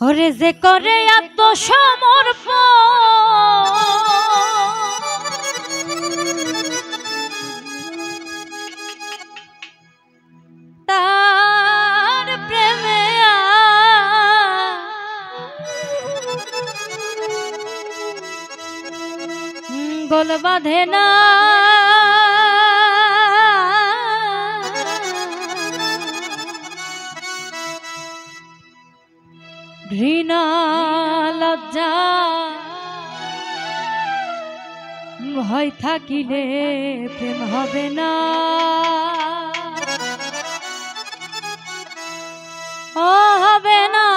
ওরে যে করে আত্মসমর্পণ তার প্রেমে গোল বাঁধে না। ঘৃণা লজ্জা ভয় থাকিলে প্রেম হবে না। ও হবে না।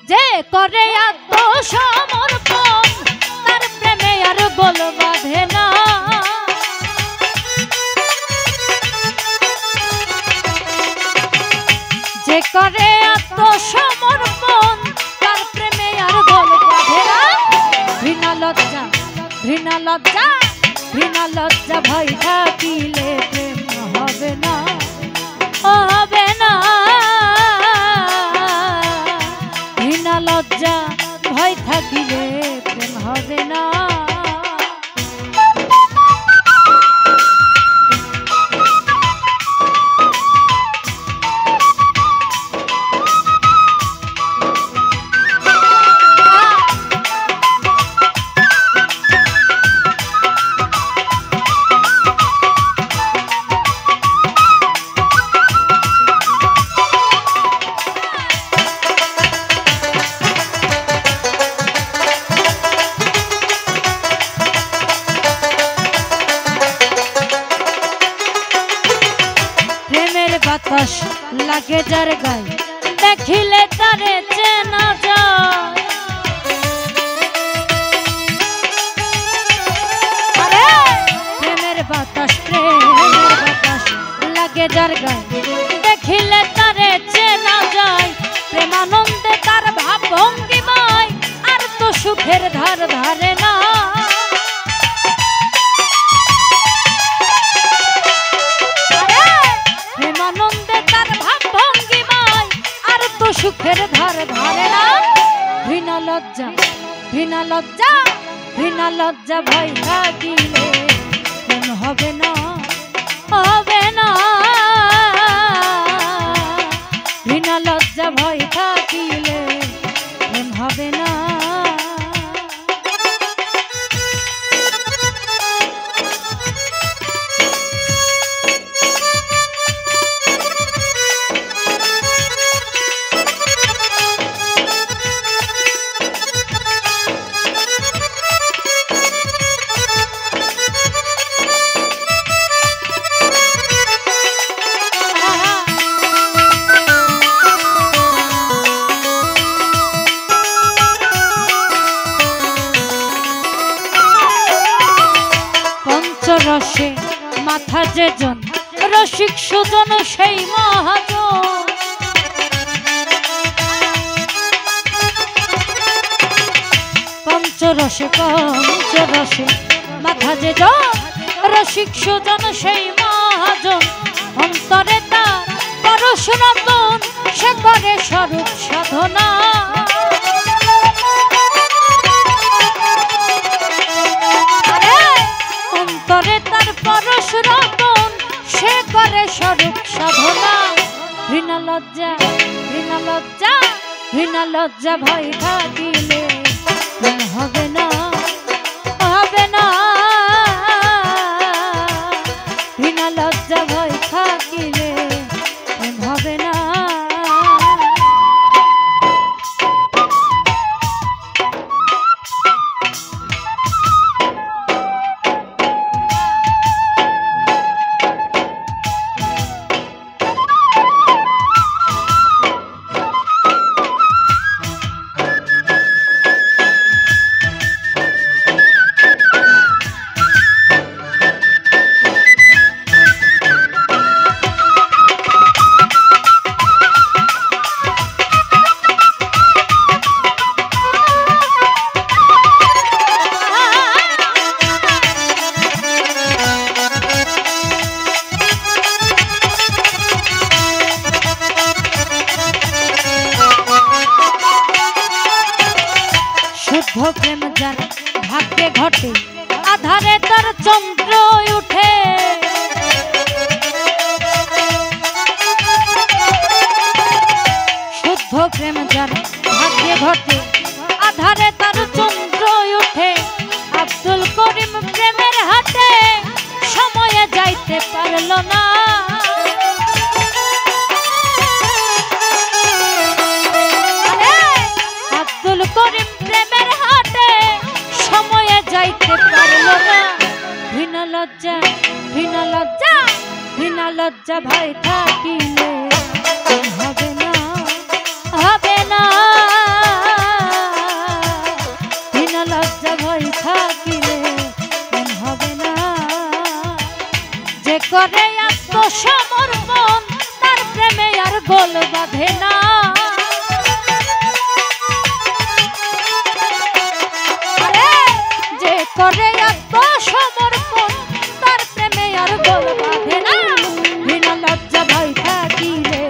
যে করে আত্মসমর্পণ তার প্রেমে আর গোল বাঁধে না। যে করে আত্মসমর্পণ তার প্রেমে আর গোল বাঁধে না। ঘৃণা লজ্জা ঘৃণা লজ্জা ঘৃণা লজ্জা ভয় থাকিলে প্রেম হবে না। ও হবে না। ঘৃণা লজ্জা ভয় থাকিলে প্রেম হবে না। বাতাস লাগে যার গায়ে দেখিলে তারে চেনা যায়। প্রেমের বাতাস লাগে যার গায়ে দেখিলে তারে চেনা যায়। প্রেমানন্দে তার ভাব ভঙ্গিমায় আর তো সুখের ধার ধারে না। সুখের ধার ধারে না। ঘৃণা লজ্জা ঘৃণা লজ্জা ঘৃণা লজ্জা ভয় থাকিলে প্রেম হবে না। হবে না। ঘৃণা লজ্জা ভয় থাকিলে প্রেম হবে না। রসে মাথা যে জন রসিক সুজন সেই মহাজন। পঞ্চরসে মাথা যে জন রসিক সুজন সেই মহাজন। অন্তরে তার পরশ রতন সে করে স্বরূপ সাধনা। অন্তরে তার পরশ রতন সে করে স্বরূপ সাধনা। ঘৃণা লজ্জা ঘৃণা লজ্জা ঘৃণা লজ্জা ভয় থাকিলে প্রেম হবে না। হবে না। ঘৃণা লজ্জা ভয় থাকিলে প্রেম হবে না। শুদ্ধ প্রেম যার ভাগ্যে ঘটে আধারে তার চন্দ্র উঠে। শুদ্ধ প্রেম যার ভাগ্যে ঘটে আধারে তার চন্দ্র উঠে। আব্দুল করিম প্রেমের হাতে সময়ে যাইতে পারল না। আব্দুল করিম প্রেমের হাতে সময়ে যাইতে পারল না। ঘৃণা লজ্জা ঘৃণা লজ্জা ঘৃণা লজ্জা ভয় থাকিলে হবে না হবে না। ঘৃণা লজ্জা ভয় থাকিলে হবে না। যে করে আত্মসমর্পণ তার প্রেমে আর গোল বাঁধে না। যে করে আত্মসমর্পণ তার প্রেমে আর গোল বাঁধে না। ঘৃণা লজ্জা ভয় থাকিলে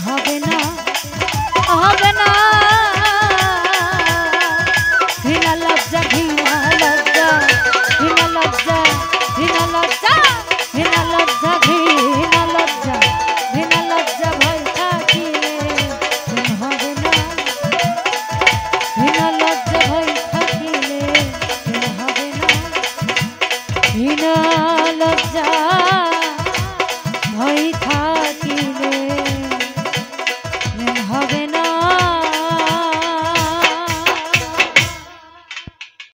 হবে না হবে না। ঘৃণা লজ্জা ঘৃণা লজ্জা ঘৃণা লজ্জা ঘৃণা লজ্জা ঘৃণা লজ্জা ঘৃণা লজ্জা ঘৃণা লজ্জা ভয় থাকিলে হবে না। ঘৃণা লজ্জা ভয় থাকিলে হবে না। ঘৃণা লজ্জা ভয় থাকিলে